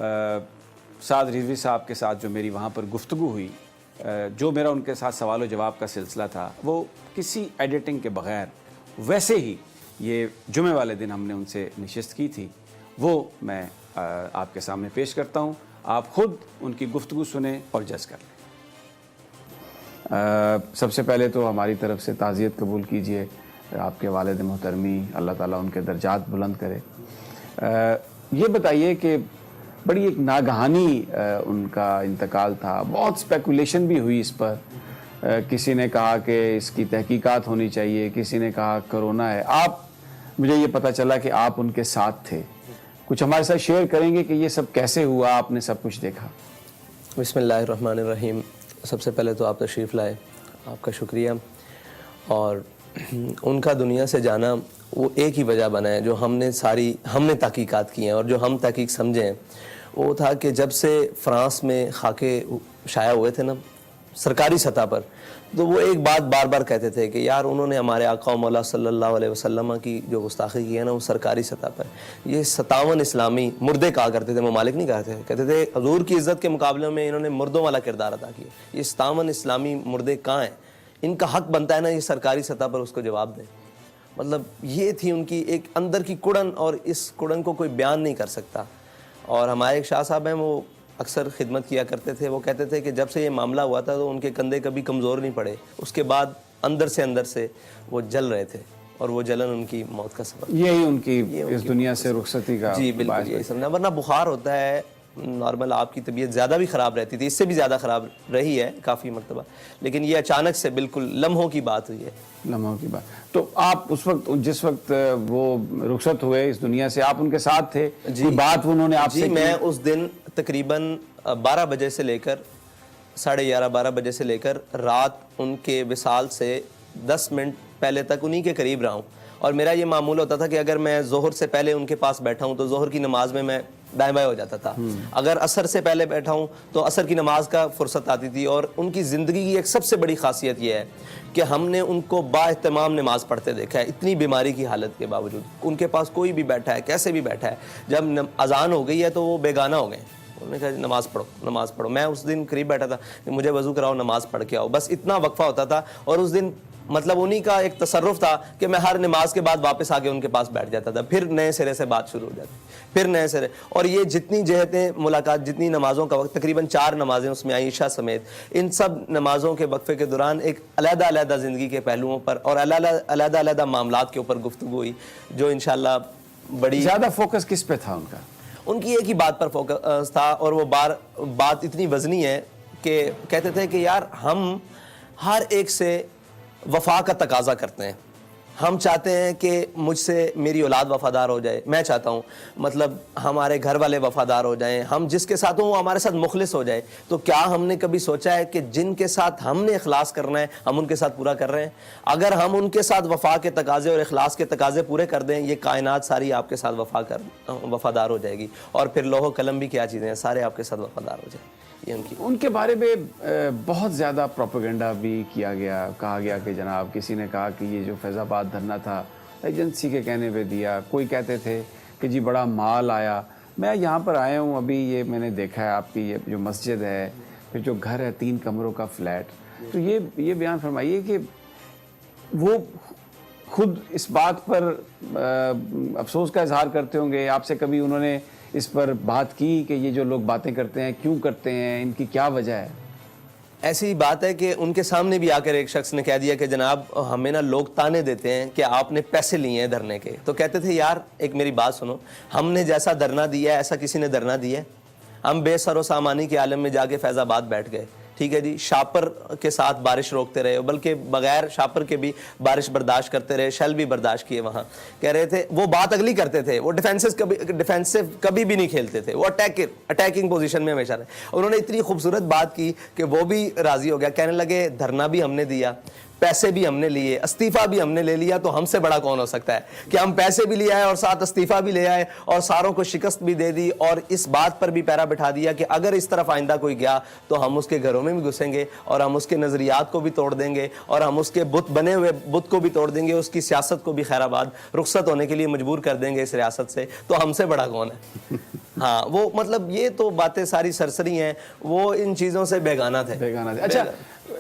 سعد رضوی صاحب کے ساتھ جو میری وہاں پر گفتگو ہوئی، جو میرا ان کے ساتھ سوال و جواب کا سلسلہ تھا، وہ کسی ایڈیٹنگ کے بغیر ویسے ہی یہ جمعے والے دن ہم نے ان سے نشست کی تھی، وہ میں آپ کے سامنے پیش کرتا ہوں. آپ خود ان کی گفتگو سنیں اور جج کر لیں. سب سے پہلے تو ہماری طرف سے تعزیت قبول کیجئے آپ کے والد محترمی، اللہ تعالیٰ ان کے درجات بلند کرے. یہ بتائیے کہ بڑی ایک ناگہانی ان کا انتقال تھا، بہت اسپیکولیشن بھی ہوئی اس پر. کسی نے کہا کہ اس کی تحقیقات ہونی چاہیے، کسی نے کہا کرونا ہے. مجھے یہ پتہ چلا کہ آپ ان کے ساتھ تھے. کچھ ہمارے ساتھ شیئر کریں گے کہ یہ سب کیسے ہوا، آپ نے سب کچھ دیکھا؟ بسم اللہ الرحمن الرحیم. سب سے پہلے تو آپ تشریف لائے، آپ کا شکریہ. اور ان کا دنیا سے جانا وہ ایک ہی وجہ بنا ہے جو ہم نے تحقیقات کی ہیں اور جو ہم تحقیق سمجھے ہیں، وہ تھا کہ جب سے فرانس میں خاکے شائع ہوئے تھے نا سرکاری سطح پر، تو وہ ایک بات بار بار کہتے تھے کہ یار انہوں نے ہمارے آقا و مولا صلی اللہ علیہ وسلم کی جو گستاخی کی ہے نا وہ سرکاری سطح پر. یہ 57 اسلامی مردے کہا کرتے تھے، ممالک نہیں کہتے تھے حضور کی عزت کے مقابلے میں انہوں نے مردوں والا کردار ادا کیا. یہ 57 اسلامی مردے کہاں ہیں؟ ان کا حق بنتا ہے نا یہ سرکاری سطح پر اس کو جواب دیں. مطلب یہ تھی ان کی ایک اندر کی کڑن، اور اس کڑن کو کوئی بیان نہیں کر سکتا. اور ہمارے ایک شاہ صاحب ہیں، وہ اکثر خدمت کیا کرتے تھے. وہ کہتے تھے کہ جب سے یہ معاملہ ہوا تھا تو ان کے کندھے کبھی کمزور نہیں پڑے. اس کے بعد اندر سے وہ جل رہے تھے، اور وہ جلن ان کی موت کا سبب. یہی ان کی اس دنیا سے رخصتی کا. جی بالکل یہی سمجھنا. ورنہ بخار ہوتا ہے نارمل، آپ کی طبیعت زیادہ بھی خراب رہتی تھی، اس سے بھی زیادہ خراب رہی ہے کافی مرتبہ، لیکن یہ اچانک سے بالکل لمحوں کی بات ہوئی ہے. لمحوں کی بات. تو آپ اس وقت، جس وقت وہ رخصت ہوئے اس دنیا سے، آپ ان کے ساتھ تھے؟ جی بات انہوں نے آپ سے؟ جی میں اس دن تقریباً 12 بجے سے لے کر 11:30 12 بجے سے لے کر رات ان کے وصال سے 10 منٹ پہلے تک انہی کے قریب رہا ہوں. اور میرا یہ معمول ہوتا تھا کہ اگر میں ظہر سے پہلے ان کے پاس بیٹھا ہوں تو ظہر کی نماز میں دائیں بائیں ہو جاتا تھا. اگر عصر سے پہلے بیٹھا ہوں تو عصر کی نماز کا فرصت آتی تھی. اور ان کی زندگی کی ایک سب سے بڑی خاصیت یہ ہے کہ ہم نے ان کو با اہتمام نماز پڑھتے دیکھا ہے، اتنی بیماری کی حالت کے باوجود. ان کے پاس کوئی بھی بیٹھا ہے، کیسے بھی بیٹھا ہے، جب اذان ہو گئی ہے تو وہ بیگانہ ہو گئے. انہوں نے کہا نماز پڑھو. میں اس دن قریب بیٹھا تھا کہ مجھے وضو کراؤ، نماز پڑھ کے آؤ. بس اتنا وقفہ ہوتا تھا. اور اس دن مطلب انہی کا ایک تصرف تھا کہ میں ہر نماز کے بعد واپس آ کے ان کے پاس بیٹھ جاتا تھا. پھر نئے سرے سے بات شروع ہو جاتی، پھر نئے سرے. اور یہ جتنی جہتیں ملاقات، جتنی نمازوں کا وقت، تقریباً 4 نمازیں اس میں عائشہ سمیت، ان سب نمازوں کے وقفے کے دوران ایک علیحدہ زندگی کے پہلوؤں پر اور علیحدہ معاملات کے اوپر گفتگو ہوئی، جو انشاءاللہ بڑی. زیادہ فوکس کس پہ تھا ان کا؟ ان کی ایک ہی بات پر فوکس تھا، اور وہ بات اتنی وزنی ہے کہ کہتے تھے کہ یار ہم ہر ایک سے وفا کا تقاضا کرتے ہیں. ہم چاہتے ہیں کہ مجھ سے میری اولاد وفادار ہو جائے، میں چاہتا ہوں مطلب ہمارے گھر والے وفادار ہو جائیں، ہم جس کے ساتھ ہوں وہ ہمارے ساتھ مخلص ہو جائے. تو کیا ہم نے کبھی سوچا ہے کہ جن کے ساتھ ہم نے اخلاص کرنا ہے ہم ان کے ساتھ پورا کر رہے ہیں؟ اگر ہم ان کے ساتھ وفا کے تقاضے اور اخلاص کے تقاضے پورے کر دیں، یہ کائنات ساری آپ کے ساتھ وفادار ہو جائے گی. اور پھر لوح و قلم بھی کیا چیزیں ہیں، سارے آپ کے ساتھ وفادار ہو جائیں. یہ ان کے بارے میں بہت زیادہ پروپیگنڈا بھی کیا گیا. کہا گیا کہ جناب، کسی نے کہا کہ یہ جو فیض آباد دھرنا تھا ایجنسی کے کہنے پہ دیا. کوئی کہتے تھے کہ جی بڑا مال آیا. میں یہاں پر آیا ہوں ابھی، یہ میں نے دیکھا ہے آپ کی یہ جو مسجد ہے، پھر جو گھر ہے 3 کمروں کا فلیٹ. تو یہ بیان فرمائیے کہ وہ خود اس بات پر افسوس کا اظہار کرتے ہوں گے. آپ سے کبھی انہوں نے اس پر بات کی کہ یہ جو لوگ باتیں کرتے ہیں کیوں کرتے ہیں، ان کی کیا وجہ ہے؟ ایسی بات ہے کہ ان کے سامنے بھی آ کر ایک شخص نے کہہ دیا کہ جناب ہمیں نا لوگ تانے دیتے ہیں کہ آپ نے پیسے لیے ہیں دھرنے کے. تو کہتے تھے یار ایک میری بات سنو، ہم نے جیسا دھرنا دیا ہے ایسا کسی نے دھرنا دیا ہے؟ ہم بے سر و سامانی کے عالم میں جا کے فیض آباد بیٹھ گئے، ٹھیک ہے جی، شاپر کے ساتھ بارش روکتے رہے، بلکہ بغیر شاپر کے بھی بارش برداشت کرتے رہے، شیل بھی برداشت کیے. وہاں کہہ رہے تھے وہ بات اگلی کرتے تھے، وہ ڈیفینسو کبھی بھی نہیں کھیلتے تھے، وہ اٹیکنگ پوزیشن میں ہمیشہ رہے. انہوں نے اتنی خوبصورت بات کی کہ وہ بھی راضی ہو گیا. کہنے لگے دھرنا بھی ہم نے دیا، پیسے بھی ہم نے لیے, استعفیٰ بھی ہم نے لے لیا, تو ہم سے بڑا کون ہو سکتا ہے کہ ہم پیسے بھی لے آئے اور ساتھ استعفیٰ بھی لے آئے اور ساروں کو شکست بھی دے دی, اور اس بات پر بھی پیرا بٹھا دیا کہ اگر اس طرف آئندہ کوئی گیا تو ہم اس کے گھروں میں بھی گھسیں گے اور ہم اس کے نظریات کو بھی توڑ دیں گے اور ہم اس کے بت بنے ہوئے بت کو بھی توڑ دیں گے, اس کی سیاست کو بھی خیر آباد رخصت ہونے کے لیے مجبور کر دیں گے اس ریاست سے, تو ہم سے بڑا کون ہے. ہاں وہ مطلب یہ تو باتیں ساری سرسری ہیں, وہ ان چیزوں سے بیگانہ تھے. اچھا,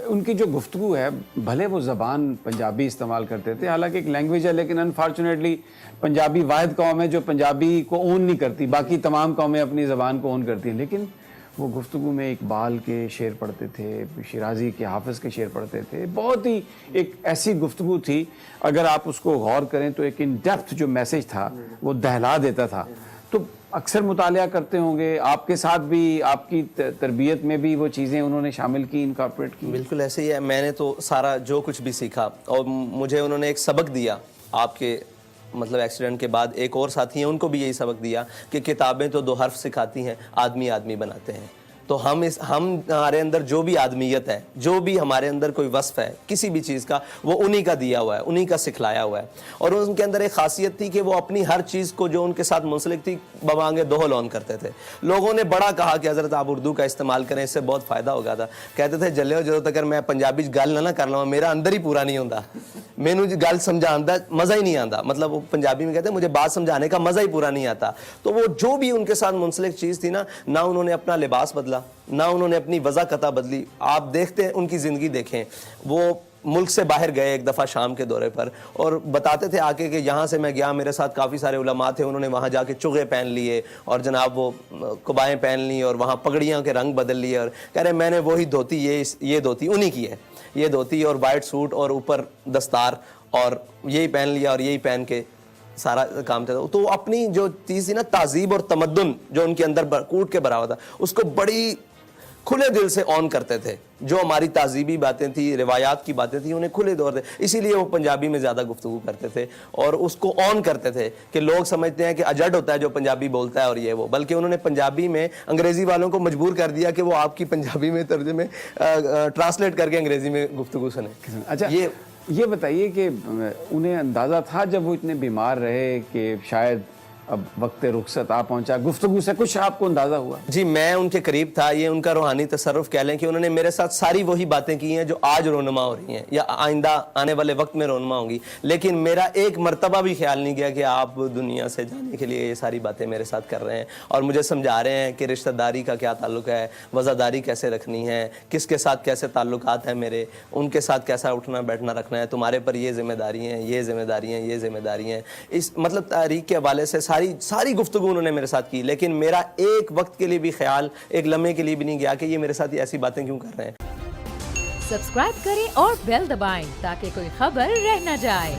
ان کی جو گفتگو ہے, بھلے وہ زبان پنجابی استعمال کرتے تھے, حالانکہ ایک لینگویج ہے, لیکن انفارچونیٹلی پنجابی واحد قوم ہے جو پنجابی کو اون نہیں کرتی, باقی تمام قومیں اپنی زبان کو اون کرتی ہیں. لیکن وہ گفتگو میں اقبال کے شعر پڑھتے تھے, شیرازی کے, حافظ کے شعر پڑھتے تھے. بہت ہی ایک ایسی گفتگو تھی, اگر آپ اس کو غور کریں تو ایک ان ڈیپتھ جو میسج تھا وہ دہلا دیتا تھا. تو اکثر مطالعہ کرتے ہوں گے, آپ کے ساتھ بھی, آپ کی تربیت میں بھی وہ چیزیں انہوں نے شامل کی, انکارپوریٹ کی؟ بالکل ایسے ہی ہے. میں نے تو سارا جو کچھ بھی سیکھا, اور مجھے انہوں نے ایک سبق دیا, آپ کے مطلب ایکسیڈنٹ کے بعد ایک اور ساتھی ہیں, ان کو بھی یہی سبق دیا کہ کتابیں تو 2 حرف سکھاتی ہیں, آدمی آدمی بناتے ہیں. تو ہم ہمارے اندر جو بھی آدمیت ہے, جو بھی ہمارے اندر کوئی وصف ہے کسی بھی چیز کا, وہ انہی کا دیا ہوا ہے, انہی کا سکھلایا ہوا ہے. اور ان کے اندر ایک خاصیت تھی کہ وہ اپنی ہر چیز کو جو ان کے ساتھ منسلک تھی بوانگے دوہل آن کرتے تھے. لوگوں نے بڑا کہا کہ حضرت آپ اردو کا استعمال کریں, اس سے بہت فائدہ ہوگا تھا. کہتے تھے جلے ہو جدوں تک میں پنجابی گل نہ کر لوں, میرا اندر ہی پورا نہیں ہوتا, مینوں گل سمجھان دا مزہ ہی نہیں آتا. مطلب وہ پنجابی میں کہتے ہیں مجھے بات سمجھانے کا مزہ ہی پورا نہیں آتا. تو وہ جو بھی ان کے ساتھ منسلک چیز تھی نا, نہ انہوں نے اپنا لباس بدلا, نہ انہوں نے اپنی وضاقتہ بدلی. آپ دیکھتے ہیں ان کی زندگی دیکھیں, وہ ملک سے باہر گئے ایک دفعہ شام کے دورے پر, اور بتاتے تھے آ کے کہ یہاں سے میں گیا, میرے ساتھ کافی سارے علماء تھے, انہوں نے وہاں جا کے چغے پہن لیے اور جناب وہ قبائیں پہن لی اور وہاں پگڑیاں کے رنگ بدل لیے, اور کہہ رہے میں نے وہی دھوتی, یہ دھوتی انہی کی ہے, یہ دھوتی اور وائٹ سوٹ اور اوپر دستار, اور یہی پہن لیا اور یہی پہن کے سارا کام تھا. تو اپنی جو چیز تھی نا, تہذیب اور تمدن جو ان کے اندر کوٹ کے بھرا ہوا تھا, اس کو بڑی کھلے دل سے آن کرتے تھے. جو ہماری تہذیبی باتیں تھیں, روایات کی باتیں تھیں, انہیں کھلے دور تھے. اسی لیے وہ پنجابی میں زیادہ گفتگو کرتے تھے اور اس کو آن کرتے تھے کہ لوگ سمجھتے ہیں کہ اجڈ ہوتا ہے جو پنجابی بولتا ہے اور یہ وہ, بلکہ انہوں نے پنجابی میں انگریزی والوں کو مجبور کر دیا کہ وہ آپ کی پنجابی میں ترجمے ٹرانسلیٹ کر کے انگریزی میں گفتگو سنیں. اچھا, یہ بتائیے کہ انہیں اندازہ تھا جب وہ اتنے بیمار رہے کہ شاید اب وقت رخصت آ پہنچا, گفتگو سے کچھ آپ کو اندازہ ہوا؟ جی میں ان کے قریب تھا, یہ ان کا روحانی تصرف کہہ لیں کہ انہوں نے میرے ساتھ ساری وہی باتیں کی ہیں جو آج رونما ہو رہی ہیں یا آئندہ آنے والے وقت میں رونما ہوں گی. لیکن میرا ایک مرتبہ بھی خیال نہیں گیا کہ آپ دنیا سے جانے کے لیے یہ ساری باتیں میرے ساتھ کر رہے ہیں اور مجھے سمجھا رہے ہیں کہ رشتہ داری کا کیا تعلق ہے, وفاداری کیسے رکھنی ہے, کس کے ساتھ کیسے تعلقات ہیں میرے, ان کے ساتھ کیسا اٹھنا بیٹھنا رکھنا ہے, تمہارے پر یہ ذمہ داری ہیں, یہ ذمہ داری ہیں, یہ ذمہ داری ہیں. اس مطلب تاریخ کے حوالے سے ساری گفتگو انہوں نے میرے ساتھ کی. لیکن میرا ایک وقت کے لیے بھی خیال, ایک لمحے کے لیے بھی نہیں گیا کہ یہ میرے ساتھ ایسی باتیں کیوں کر رہے ہیں. سبسکرائب کریں اور بیل دبائیں تاکہ کوئی خبر رہ نہ جائے.